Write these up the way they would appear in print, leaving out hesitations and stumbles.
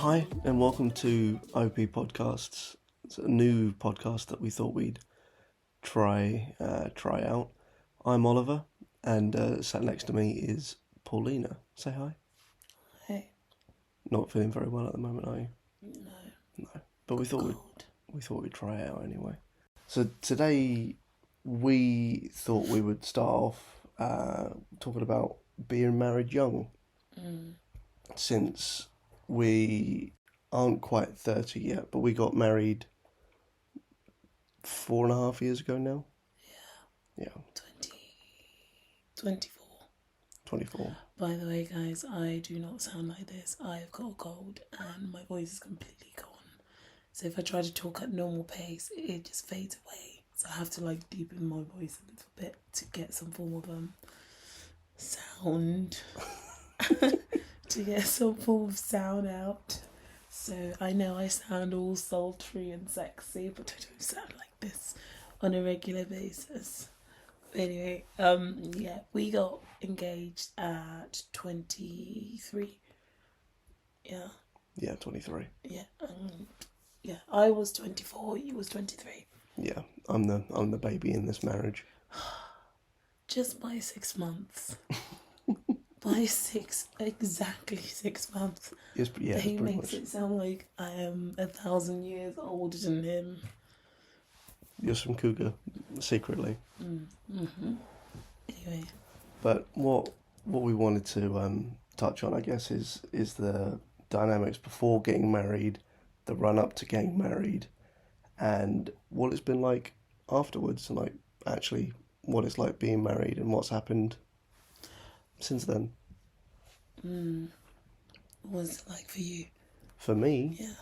Hi, and welcome to OP Podcasts. It's a new podcast that we thought we'd try out. I'm Oliver, and sat next to me is Paulina. Say hi. Hey. Not feeling very well at the moment, are you? No. No, but we thought we'd try it out anyway. So today we thought we would start off talking about being married young. Since we aren't quite 30 yet, but we got married 4.5 years ago now. Yeah. 24. 24. By the way, guys, I do not sound like this. I've got a cold and my voice is completely gone. So if I try to talk at normal pace, it just fades away. So I have to deepen my voice a little bit to get some form of sound. To get some form of sound out. So I know I sound all sultry and sexy, but I don't sound like this on a regular basis. Anyway, we got engaged at 23. Yeah. Yeah, 23. Yeah, I was 24, you was 23. Yeah, I'm the baby in this marriage. Just by 6 months. Exactly 6 months. Yes, yeah. He makes it sound like I am 1,000 years older than him. You're some cougar, secretly. Anyway. But what we wanted to touch on, I guess, is the dynamics before getting married, the run up to getting married, and what it's been like afterwards, and actually what it's like being married and what's happened since then. What was it like for you? For me? Yeah.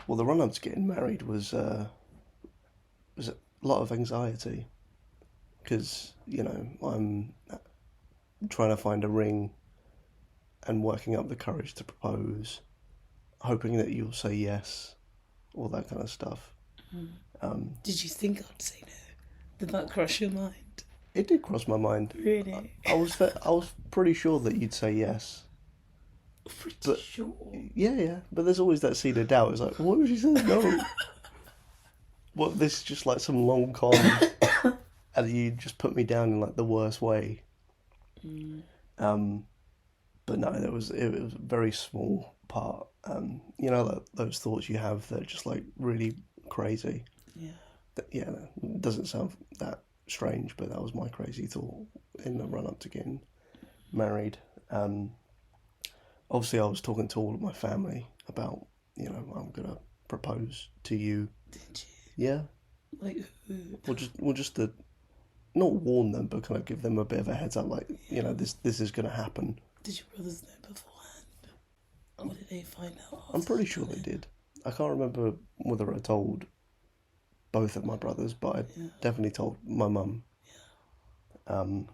Well, the run up to getting married was a lot of anxiety, because, I'm trying to find a ring and working up the courage to propose, hoping that you'll say yes, all that kind of stuff. Did you think I'd say no? Did that cross your mind? It did cross my mind. Really? I was pretty sure that you'd say yes. Pretty sure. Yeah. But there's always that seed of doubt. It's like, what if she says no? What, this is just like some long con, and you just put me down in the worst way. But no, it was a very small part. Those thoughts you have that are just really crazy. Yeah. It doesn't sound that strange, but that was my crazy thought in the run up to getting married. Obviously I was talking to all of my family about, I'm gonna propose to you. Did you? Yeah. Like who? Well, just to not warn them, but kind of give them a bit of a heads up, this is gonna happen. Did your brothers know beforehand? Or did they find out? I'm pretty sure they did. I can't remember whether I told both of my brothers, but I definitely told my mum. And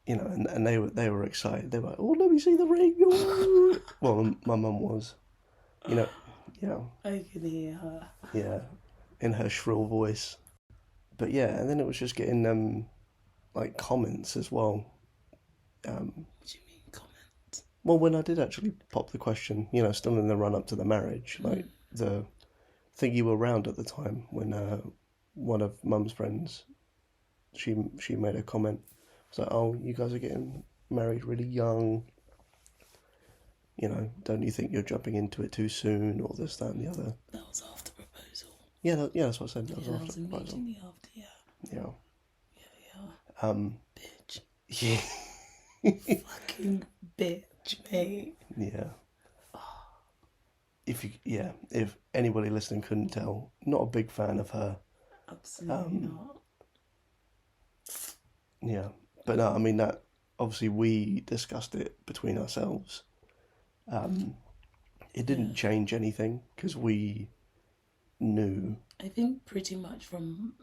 they were excited. They were like, "Oh, let me see the ring!" Ooh. Well, my mum was, yeah. I could hear her. Yeah, in her shrill voice. But yeah, and then it was just getting comments as well. What do you mean comments? Well, when I did actually pop the question, still in the run up to the marriage, I think you were around at the time when one of Mum's friends, she made a comment. It's like, "Oh, you guys are getting married really young. Don't you think you're jumping into it too soon, or this, that, and the other?" That was after proposal. Yeah, that's what I said. That was after proposal. Immediately after, Yeah. Bitch. Yeah. Fucking bitch, mate. Yeah. If anybody listening couldn't tell, not a big fan of her. Absolutely not. Yeah, but no, I mean that. Obviously, we discussed it between ourselves. It didn't change anything because we knew. I think pretty much from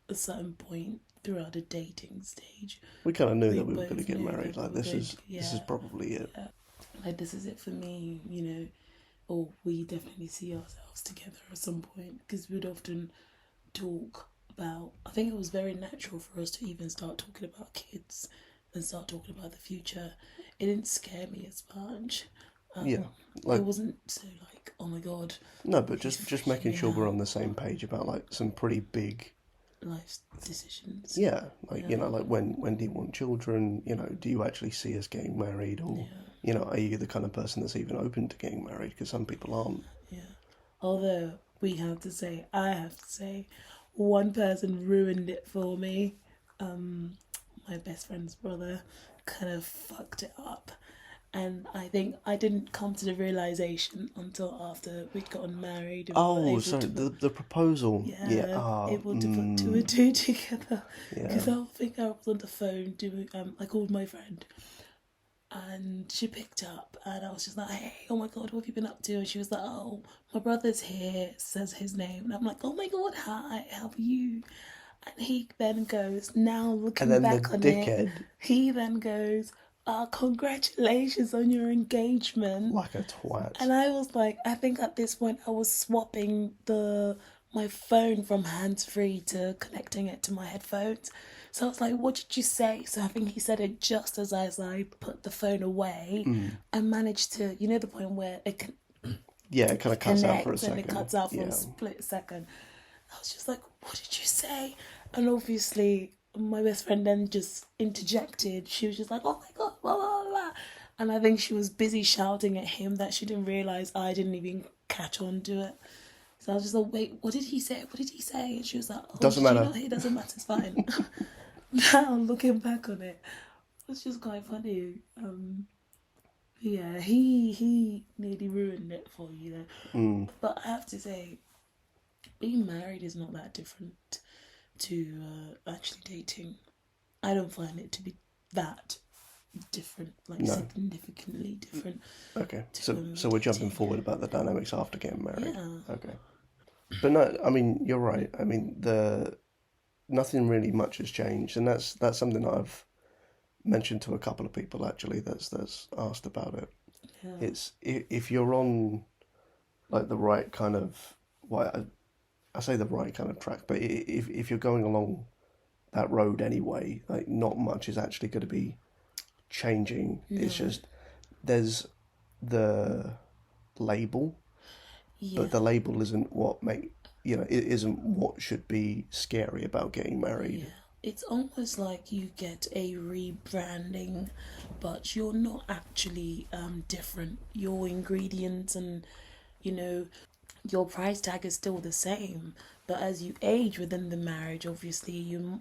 a certain point throughout the dating stage, we kind of knew that we were going to get married. This is probably it. Yeah. This is it for me, or we definitely see ourselves together at some point, because we'd often talk about, I think it was very natural for us to even start talking about kids and start talking about the future. It didn't scare me as much. Yeah, It like wasn't so like, oh my god, no, but he's just freaking making me sure we're on out. the same page about like some pretty big, Life decisions. yeah, like Yeah, like when do you want children? Do you actually see us getting married, or yeah, are you the kind of person that's even open to getting married? Because some people aren't. yeah. Although I have to say, one person ruined it for me. My best friend's brother kind of fucked it up. And I think I didn't come to the realization until after we'd gotten married and we were Oh, able sorry, to put, the proposal. Yeah. yeah, able to put two and two together. Yeah. Because I think I was on the phone doing, I called my friend and she picked up and I was just like, hey, oh my god, what have you been up to? And she was like, oh, my brother's here, says his name. And I'm like, oh my god, hi, how are you? And he then goes, now And looking then the back on it, dickhead, he then goes, congratulations on your engagement. like a twat. And I was like, I think at this point I was swapping my phone from hands free to connecting it to my headphones. So I was like, what did you say? So I think he said it just as I put the phone away and managed to, the point where Yeah, it kind of it cuts out for a connects and it second. cuts out for a Yeah. split second. I was just like, what did you say? And obviously, my best friend then just interjected. She was just like, oh my god, blah, blah, blah. And I think she was busy shouting at him that she didn't realise I didn't even catch on to it. So I was just like, wait, what did he say? What did he say? And she was like, oh, Doesn't did you matter. not hear? It doesn't matter, it's fine. Now, looking back on it, it's just quite funny. Yeah, he nearly ruined it for you, But I have to say, being married is not that different to actually dating. I don't find it to be that different, like No. significantly different. Okay. To So we're jumping dating. forward about the dynamics after getting married. Yeah. Okay. But no, I mean you're right. I mean the nothing really much has changed, and that's something that I've mentioned to a couple of people actually. That's asked about it. Yeah. It's if you're on like the right kind of I say the right kind of track, but if you're going along that road anyway, like not much is actually going to be changing. No. It's just there's the label, Yeah. but the label isn't what it isn't what should be scary about getting married. Yeah. It's almost like you get a rebranding, but you're not actually different. Your ingredients and your price tag is still the same, but as you age within the marriage, obviously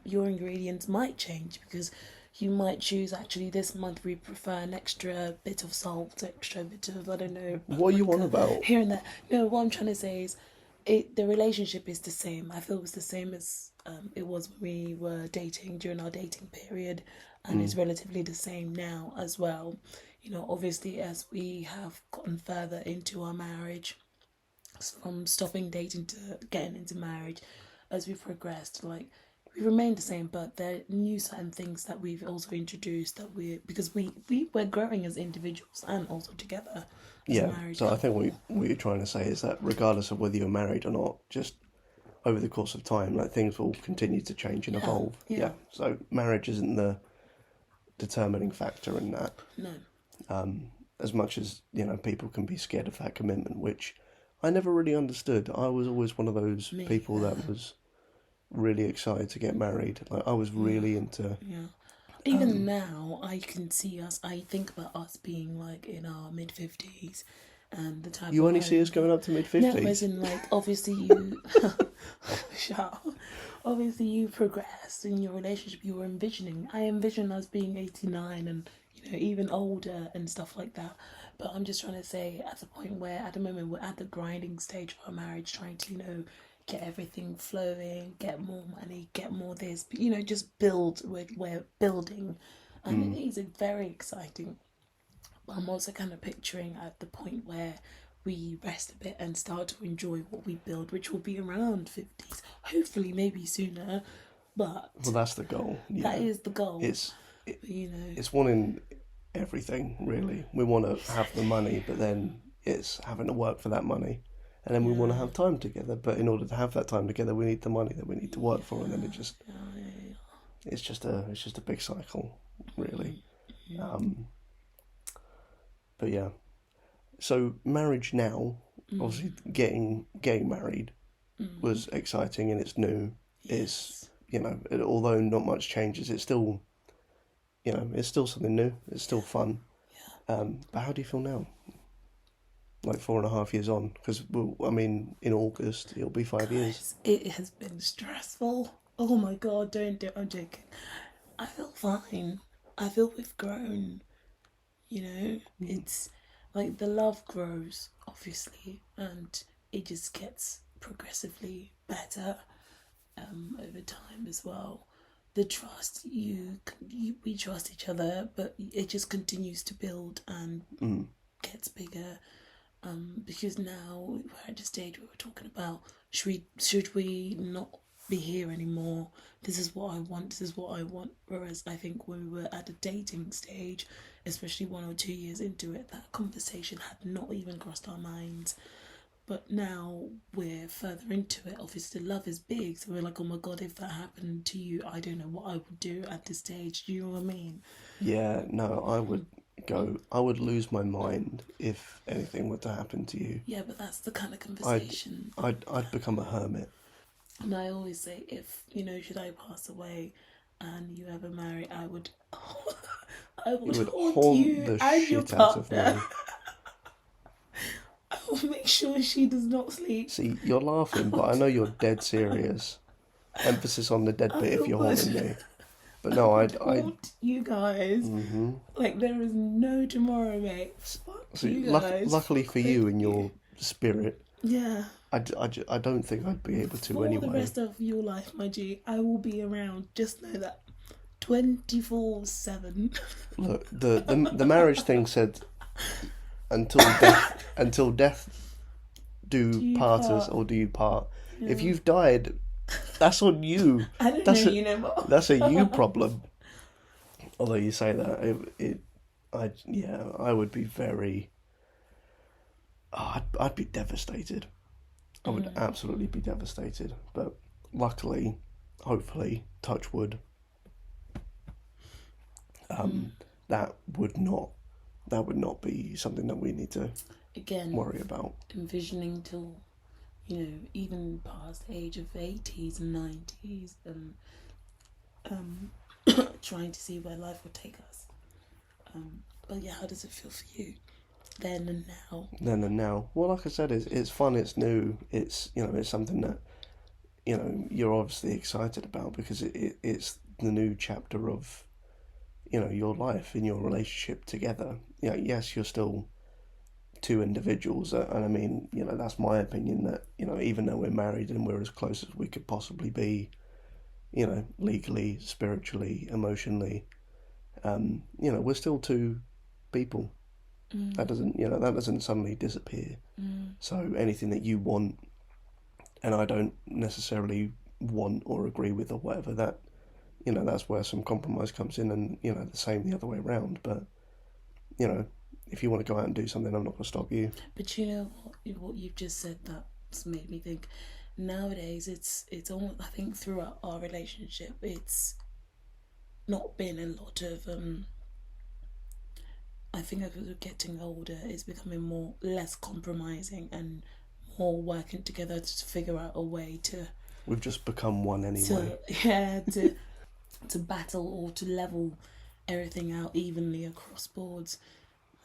your ingredients might change because you might choose actually this month we prefer an extra bit of salt, extra bit of I don't know. What are you on paprika about? here and there? No, what I'm trying to say is, the relationship is the same. I feel it's the same as it was when we were dating during our dating period, and it's relatively the same now as well. Obviously as we have gotten further into our marriage, from stopping dating to getting into marriage, as we've progressed, like we remain the same, but there are new certain things that we've also introduced that because we're growing as individuals and also together as a Yeah. married So I couple. think what you're trying to say is that regardless of whether you're married or not, just over the course of time, like things will continue to change and evolve. yeah. So marriage isn't the determining factor in that. No. As much as people can be scared of that commitment, which I never really understood. I was always one of those Me people that was really excited to get married. Like I was really into. Yeah. Even now, I can see us. I think about us being like in our mid-50s, and the type. You of only see us home- going up to mid No, as fifties. in like obviously you. Shut up. Obviously you progressed in your relationship. You were envisioning. I envision us being 89 and even older and stuff like that. But I'm just trying to say, at the point where at the moment we're at the grinding stage of our marriage, trying to get everything flowing, get more money, get more this, just build. We're building, and it is very exciting. But I'm also kind of picturing at the point where we rest a bit and start to enjoy what we build, which will be around 50s, hopefully maybe sooner. But Well, that's the goal. that is the goal. It's you know. it's wanting everything really. We want to have the money, but then it's having to work for that money, and then we want to have time together. But in order to have that time together, we need the money that we need to work for, and then it's just a big cycle, really. But yeah, So marriage now, obviously getting married was exciting and it's new. It's, Yes. although not much changes, it's still, it's still something new. It's still fun. But how do you feel now? Like 4.5 years on, because in August it'll be 5 years. Guys, it has been stressful. Oh my god, don't do it. I'm joking. I feel fine. I feel we've grown. It's like the love grows, obviously, and it just gets progressively better over time as well. The trust we trust each other, but it just continues to build and gets bigger. Because now we're at the stage where we're talking about should we not be here anymore? This is what I want. This is what I want. Whereas I think when we were at the dating stage, especially 1 or 2 years into it, that conversation had not even crossed our minds. But now we're further into it. Obviously, love is big, so we're like, oh my god, if that happened to you, I don't know what I would do at this stage. Do you know what I mean? Yeah, no, I would lose my mind if anything were to happen to you. Yeah, but that's the kind of I'd, conversation. I'd become a hermit. And I always say, if should I pass away, and you ever marry, I would, I You would would haunt haunt you the and your shit out of partner. me. I will make sure she does not sleep. See, you're laughing, but I know you're dead serious. Emphasis on the dead bit if you're would. haunting me. But no, I would I. haunt you guys. Like there is no tomorrow, mate. Fuck See, you guys. luckily for you and your spirit, Yeah. I don't think I'd be able to For anyway. the rest of your life, my G, I will be around. Just know that. 24/7. Look, the marriage thing said until death do part us, or do you part. Yeah. If you've died, that's on you. I don't that's know, a, That's a you problem. Although you say that, I would be very. Oh, I'd be devastated. I would absolutely be devastated. But luckily, hopefully, touch wood, that would not be something that we need to worry about. Envisioning till, even past the age of 80s and 90s, and trying to see where life will take us. But yeah, how does it feel for you? Then and now. Well, like I said, it's fun, it's new, it's it's something that you're obviously excited about because it's the new chapter of your life in your relationship together. Yes, you're still two individuals, and that's my opinion, that even though we're married and we're as close as we could possibly be, legally, spiritually, emotionally, we're still two people. That doesn't suddenly disappear. So anything that you want and I don't necessarily want or agree with or whatever, that that's where some compromise comes in, and the same the other way around. But if you want to go out and do something, I'm not going to stop you. But you know what you've just said, that's made me think. Nowadays, it's almost, I think throughout our relationship, it's not been a lot of I think as we're getting older, it's becoming less compromising and more working together to figure out a way to. We've just become one anyway. To battle or to level everything out evenly across boards.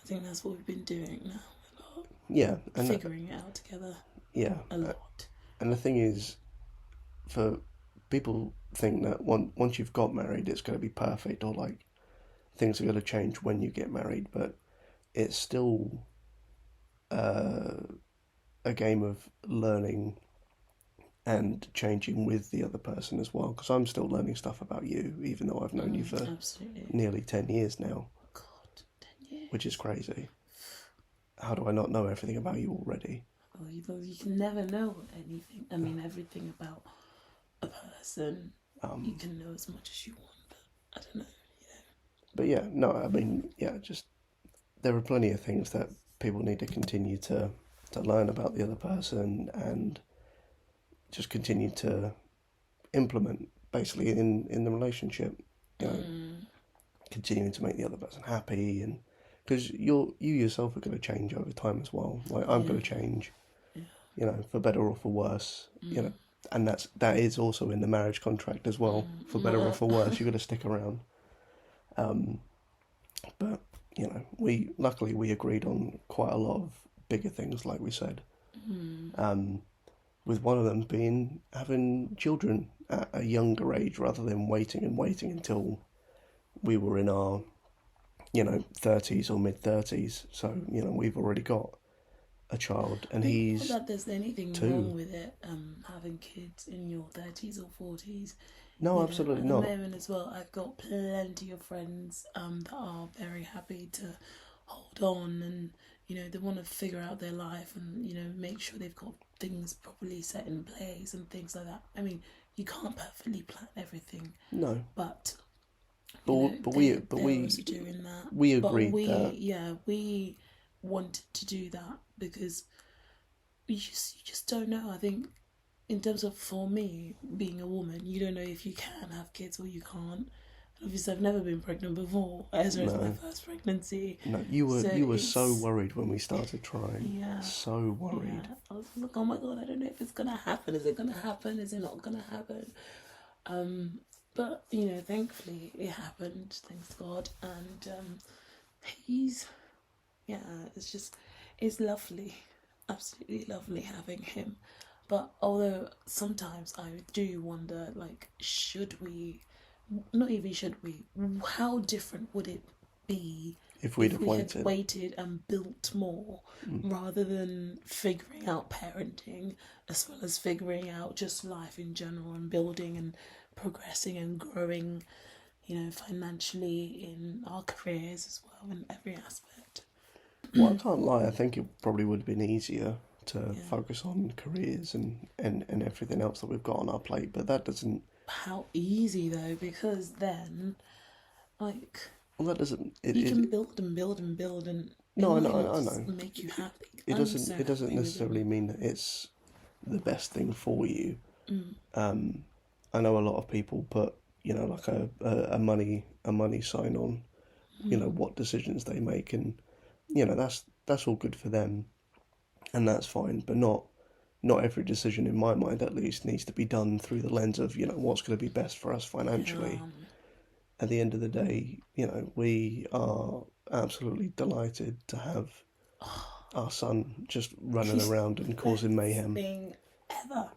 I think that's what we've been doing now a lot. Yeah, and figuring it out together. Yeah, a lot. And the thing is, for people think that once you've got married, it's going to be perfect, or like things are going to change when you get married, but it's still a game of learning and changing with the other person as well, because I'm still learning stuff about you, even though I've known you for nearly 10 years now. God, 10 years. Which is crazy. How do I not know everything about you already? Well, you can never know anything. I mean, everything about a person. You can know as much as you want, but I don't know. But yeah, no, I mean, yeah, just there are plenty of things that people need to continue to learn about the other person and just continue to implement basically in the relationship. Continuing to make the other person happy and because you yourself are going to change over time as well. Like I'm going to change, you know, for better or for worse. You know, and that is also in the marriage contract as well. For better or for worse, you're going to stick around. But you know, luckily we agreed on quite a lot of bigger things, like we said. With one of them being having children at a younger age rather than waiting and waiting until we were in our, you know, 30s or mid 30s. So, you know, we've already got a child and he's not that there's anything 2. wrong with it, having kids in your 30s or 40s. No, absolutely not. At the moment as well, I've got plenty of friends that are very happy to hold on, and you know, they want to figure out their life and, you know, make sure they've got things properly set in place and things like that. I mean, you can't perfectly plan everything. No. But we also doing that. We agreed we wanted to do that because you just don't know. I think in terms of, for me, being a woman, you don't know if you can have kids or you can't. Obviously, I've never been pregnant before. Ezra is my first pregnancy. No, you were so worried when we started trying. Yeah. So worried. Yeah. I was like, oh my God, I don't know if it's gonna happen. Is it gonna happen? Is it not gonna happen? But you know, thankfully it happened. Thanks God. And it's lovely, absolutely lovely having him. But although sometimes I do wonder, like, how different would it be if we had waited and built more, rather than figuring out parenting as well as figuring out just life in general and building and progressing and growing, you know, financially in our careers as well, in every aspect. Well, I can't lie, I think it probably would have been easier to focus on careers and everything else that we've got on our plate, but that doesn't... How easy though, because then, like... Well, that doesn't... You can build and build and build, and no, I know. Make you happy. It doesn't necessarily mean that it's the best thing for you. I know a lot of people put, you know, like a money sign on, you know, what decisions they make, and you know, that's all good for them, and that's fine. But not every decision, in my mind at least, needs to be done through the lens of, you know, what's going to be best for us financially. At the end of the day, you know, we are absolutely delighted to have our son just running around and causing mayhem. Thing ever.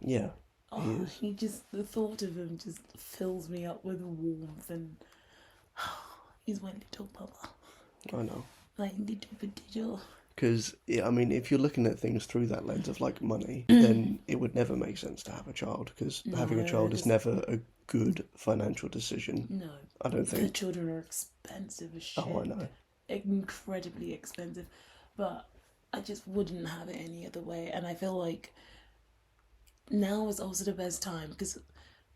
Yeah, he is. The thought of him just fills me up with warmth, and he's my little papa. I know. My little potato. Because, I mean, if you're looking at things through that lens of, like, money, then it would never make sense to have a child, because having a child is never a good financial decision. No. I don't think. The children are expensive as shit. Oh, I know. Incredibly expensive. But I just wouldn't have it any other way. And I feel like now is also the best time, because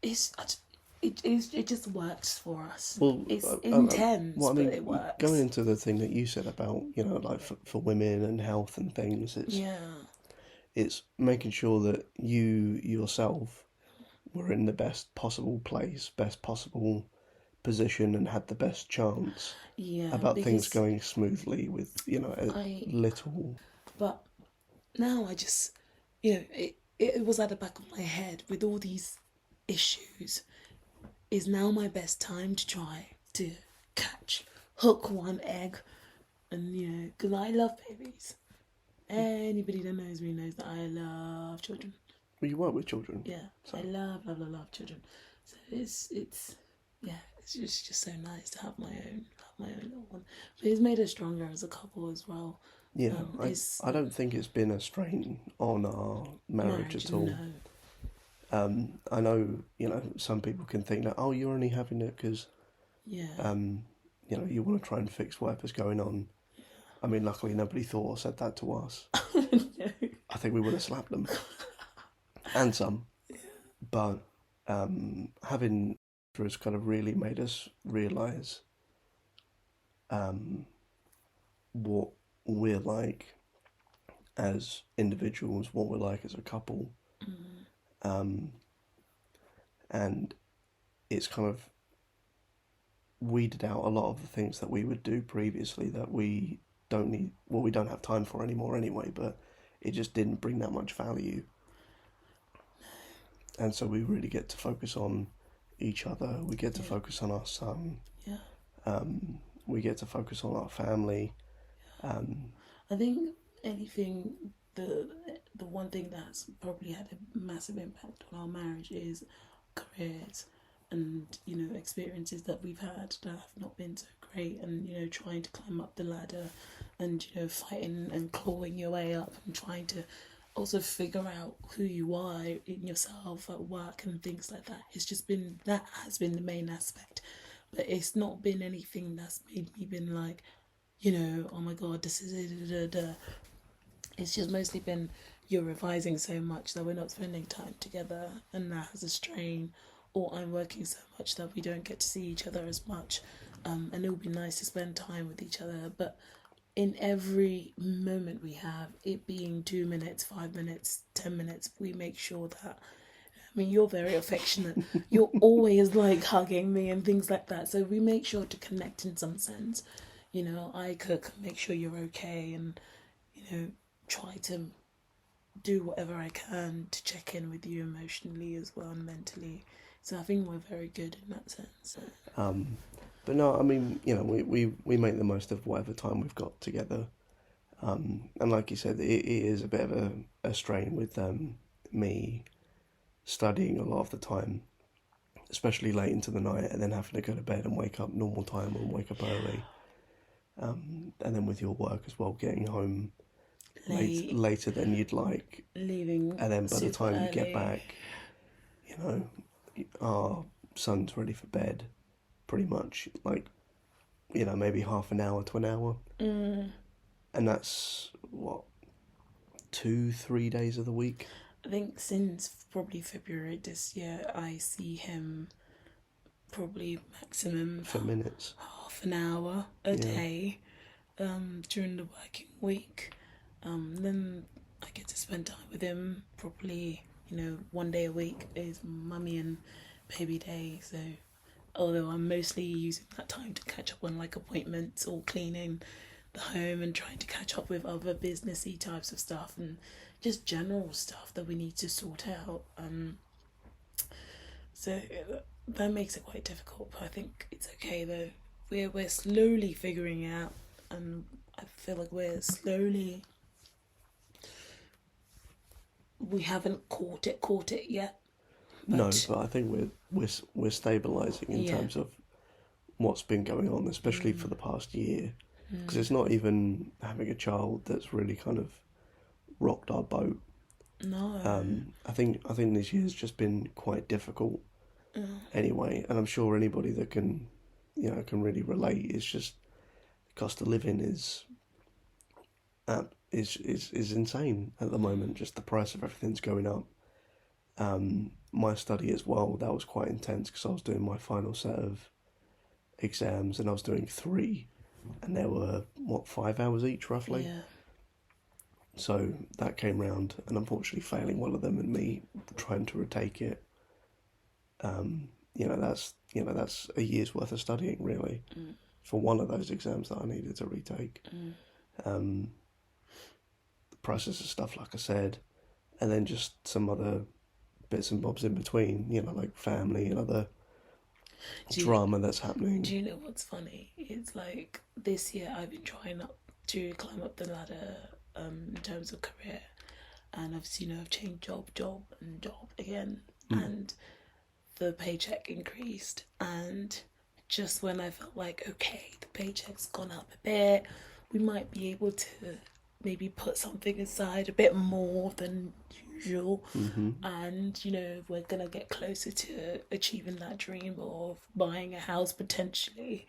it just works for us. Well, it's intense, but it works. Going into the thing that you said about, you know, like for women and health and things, it's making sure that you yourself were in the best possible place, best possible position, and had the best chance about things going smoothly with, you know, little. But now I just, you know, it was at the back of my head with all these issues. Is now my best time to try to hook one egg, and, you know, because I love babies. Anybody that knows me knows that I love children. Well, you work with children. Yeah, so. I love children. So it's just so nice to have my own little one. But it's made us stronger as a couple as well. Yeah, I don't think it's been a strain on our marriage at all. No. I know, you know, some people can think that, oh, you're only having it because, you know, you want to try and fix whatever's going on. Yeah. I mean, luckily nobody thought or said that to us. No. I think we would have slapped them. And some. Yeah. But having has kind of really made us realise what we're like as individuals, what we're like as a couple. And it's kind of weeded out a lot of the things that we would do previously that we we don't have time for anymore anyway, but it just didn't bring that much value. And so we really get to focus on each other. We get to focus on our son. Yeah. We get to focus on our family. I think anything, the one thing that's probably had a massive impact on our marriage is careers and, you know, experiences that we've had that have not been so great, and, you know, trying to climb up the ladder and, you know, fighting and clawing your way up and trying to also figure out who you are in yourself at work and things like that. It's just been, that has been the main aspect, but it's not been anything that's made me been like, you know, oh my god, this is it. It's just mostly been, you're revising so much that we're not spending time together, and that has a strain, or I'm working so much that we don't get to see each other as much, and it would be nice to spend time with each other, but in every moment we have, it being 2 minutes, 5 minutes, 10 minutes, we make sure that, I mean, you're very affectionate. You're always like hugging me and things like that. So we make sure to connect in some sense. You know, I cook, make sure you're okay, and, you know, try to do whatever I can to check in with you emotionally as well and mentally. So I think we're very good in that sense. But no, I mean, you know, we make the most of whatever time we've got together. And like you said, it is a bit of a strain with me studying a lot of the time, especially late into the night, and then having to go to bed and wake up normal time and wake up early. And then with your work as well, getting home later than you'd like, leaving, and then by the time early. you get back, you know, our son's ready for bed, pretty much, like, you know, maybe half an hour to an hour, and that's what, 2-3 days of the week. I think since probably February this year, I see him probably maximum for minutes, half an hour a day, during the working week. Then I get to spend time with him probably, you know, 1 day a week is mummy and baby day. So although I'm mostly using that time to catch up on like appointments or cleaning the home and trying to catch up with other businessy types of stuff and just general stuff that we need to sort out. So that makes it quite difficult, but I think it's okay though. We're slowly figuring out, and I feel like we haven't caught it yet. No, but I think we're stabilising in terms of what's been going on, especially for the past year, because it's not even having a child that's really kind of rocked our boat. No. I think this year's just been quite difficult. Anyway, and I'm sure anybody that can really relate. It's just the cost of living is insane at the moment. Just the price of everything's going up. My study as well, that was quite intense because I was doing my final set of exams and I was doing 3, and there were 5 hours each roughly. Yeah. So that came round, and unfortunately failing one of them and me trying to retake it. That's a year's worth of studying really for one of those exams that I needed to retake. The prices of stuff, like I said, and then just some other bits and bobs in between, you know, like family and other drama that's happening. Do you know what's funny? It's like this year I've been trying to climb up the ladder in terms of career, and obviously, you know, I've changed job again, and the paycheck increased, and just when I felt like, okay, the paycheck's gone up a bit, we might be able to maybe put something aside a bit more than usual, and, you know, we're gonna get closer to achieving that dream of buying a house potentially,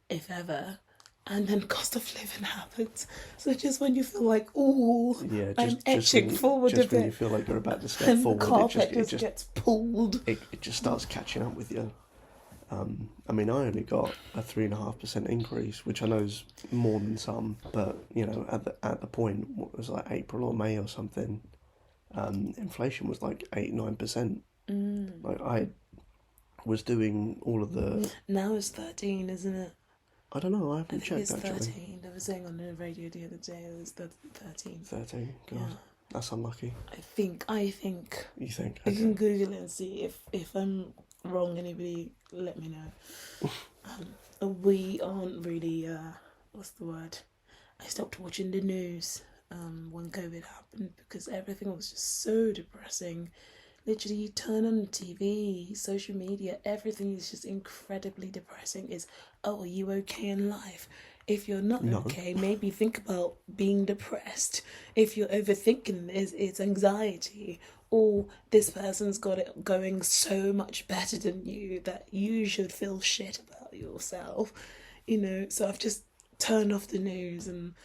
if ever. And then cost of living happens. So just when you feel like, ooh, I'm edging forward a bit. Just when you feel like you're about to step and forward, the carpet it just gets pulled. It just starts catching up with you. I mean, I only got a 3.5% increase, which I know is more than some, but, you know, at the point, what was like April or May or something, inflation was like 8-9%. Like was doing all of the. Now it's 13, isn't it? I don't know. I I haven't think it's checked actually. 13. They were saying on the radio the other day it was 13. 13. God, Yeah. that's unlucky. I think. You think? You Okay. can Google it and see if I'm wrong. Anybody, let me know. We aren't really. What's the word? I stopped watching the news when COVID happened because everything was just so depressing. Literally, you turn on the TV, social media, everything is just incredibly depressing. Is, oh, are you okay in life? If you're not No. okay, maybe think about being depressed. If you're overthinking, it's anxiety. Or this person's got it going so much better than you that you should feel shit about yourself. So I've just turned off the news and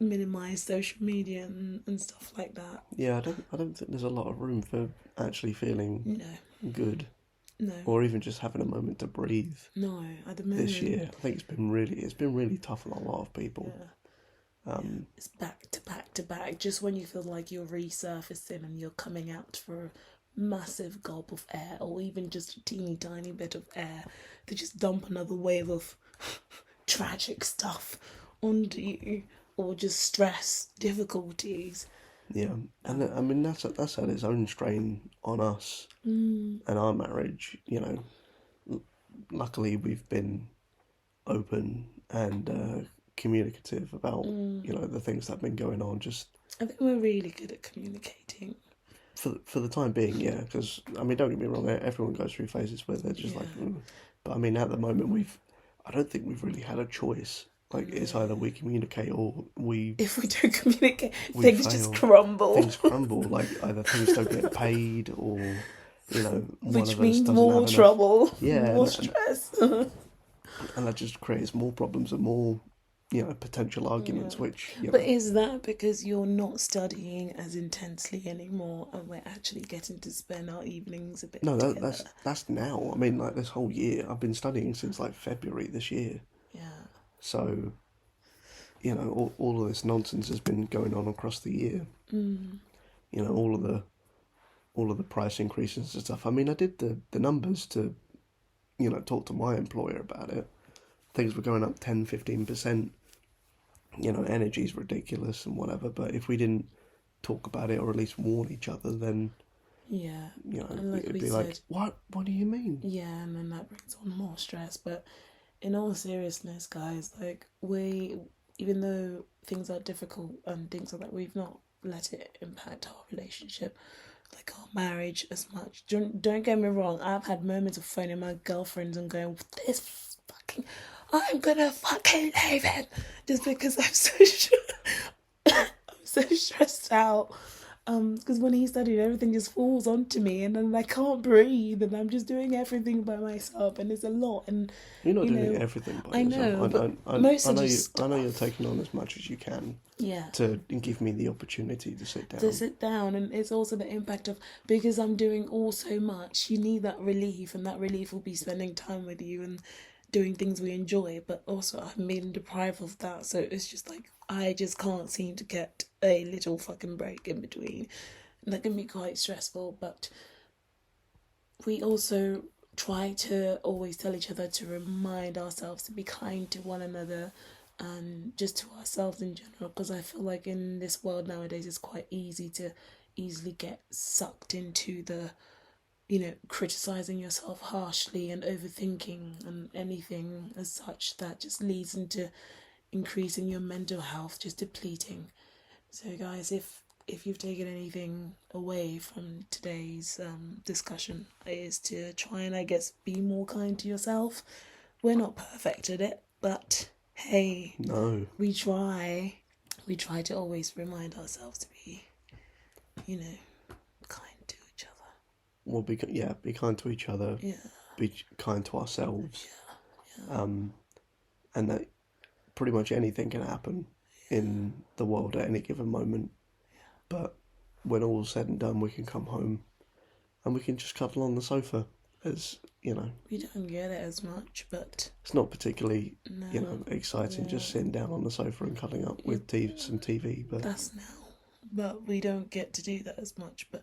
minimize social media and stuff like that. Yeah, I don't think there's a lot of room for actually feeling No, good, no, or even just having a moment to breathe. no. At the moment, This year, I think it's been really tough on a lot of people. yeah, it's back to back to back. Just when you feel like you're resurfacing and you're coming out for a massive gulp of air, or even just a teeny tiny bit of air, they just dump another wave of tragic stuff onto you, or just stress, difficulties. Yeah, and I mean that's had its own strain on us and our marriage. Luckily we've been open and communicative about the things that have been going on. Just I think we're really good at communicating. for the time being, yeah. Because I mean, don't get me wrong, everyone goes through phases where they're just like, but I mean, at the moment I don't think we've really had a choice. Like it's either we communicate or we. If we don't communicate, we things fail. just crumble. Things crumble. Like either things don't get paid or one Which of us means doesn't more have enough. trouble, Yeah, more and stress. that just creates more problems and more potential arguments. Which But is that because you're not studying as intensely anymore and we're actually getting to spend our evenings a bit no, together? that's now. I mean, like this whole year, I've been studying since like February this year. Yeah. So, all of this nonsense has been going on across the year. All of the price increases and stuff. I mean, I did the numbers to, talk to my employer about it. Things were going up 10, 15%. Energy's ridiculous and whatever. But if we didn't talk about it or at least warn each other, then Yeah. And like it'd we be said, like, what do you mean? yeah, and then that brings on more stress. But in all seriousness, guys, like even though things are difficult and things like that, we've not let it impact our relationship, like our marriage as much. Don't get me wrong, I've had moments of phoning my girlfriends and going, I'm gonna fucking leave him, just because I'm I'm so stressed out. Because when he studied, everything just falls onto me, and then I can't breathe, and I'm just doing everything by myself, and it's a lot. And You're not doing everything by I yourself. know, but most of the I stuff. know you're taking on as much as you can. Yeah. To give me the opportunity to sit down. And it's also the impact of, because I'm doing all so much, you need that relief, and that relief will be spending time with you and doing things we enjoy. But also, I'm being deprived of that, so it's just like I just can't seem to get a little fucking break in between. And that can be quite stressful, but we also try to always tell each other to remind ourselves to be kind to one another and just to ourselves in general, because I feel like in this world nowadays it's quite easy to easily get sucked into the criticizing yourself harshly and overthinking and anything as such that just leads into increasing your mental health, just depleting. So guys, if you've taken anything away from today's discussion, is to try and, I guess, be more kind to yourself. We're not perfect at it, but hey, no, we try to always remind ourselves to be kind to each other. Well, be kind to each other. Yeah. Be kind to ourselves. Yeah. And that pretty much anything can happen in the world at any given moment. But when all's said and done, we can come home and we can just cuddle on the sofa, as we don't get it as much, but it's not particularly no, exciting, just sitting down on the sofa and cuddling up with some TV. But that's now. But we don't get to do that as much. But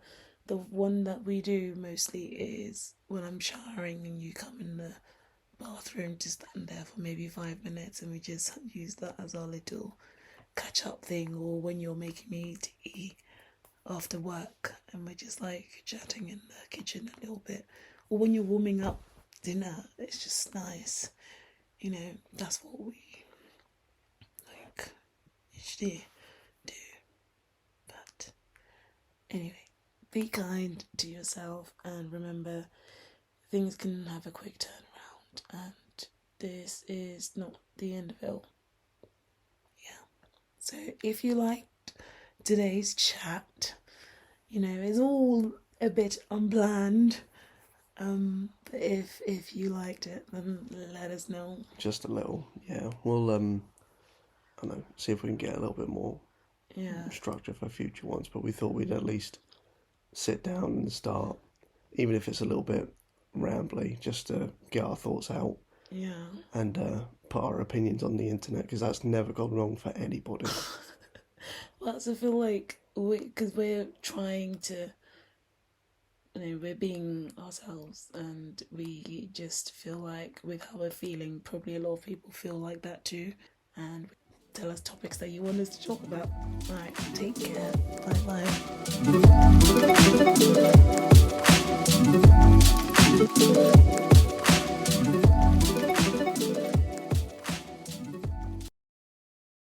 the one that we do mostly is when I'm showering and you come in the bathroom to stand there for maybe 5 minutes, and we just use that as our little catch up thing, or when you're making me tea after work and we're just like chatting in the kitchen a little bit, or when you're warming up dinner. It's just nice, you know. That's what we like usually do. But anyway, be kind to yourself, and remember, things can have a quick turnaround, and this is not the end of it all. Yeah. So if you liked today's chat, you know, it's all a bit unplanned. But if you liked it, then let us know. Just a little, yeah. We'll I don't know, see if we can get a little bit more structure for future ones. But we thought we'd at least sit down and start, even if it's a little bit rambly, just to get our thoughts out. Yeah. And put our opinions on the internet, because that's never gone wrong for anybody. Well, I feel like because we're trying to, you know, we're being ourselves, and we just feel like with how we're feeling, probably a lot of people feel like that too, and tell us topics that you want us to talk about. Alright, take care. Bye bye.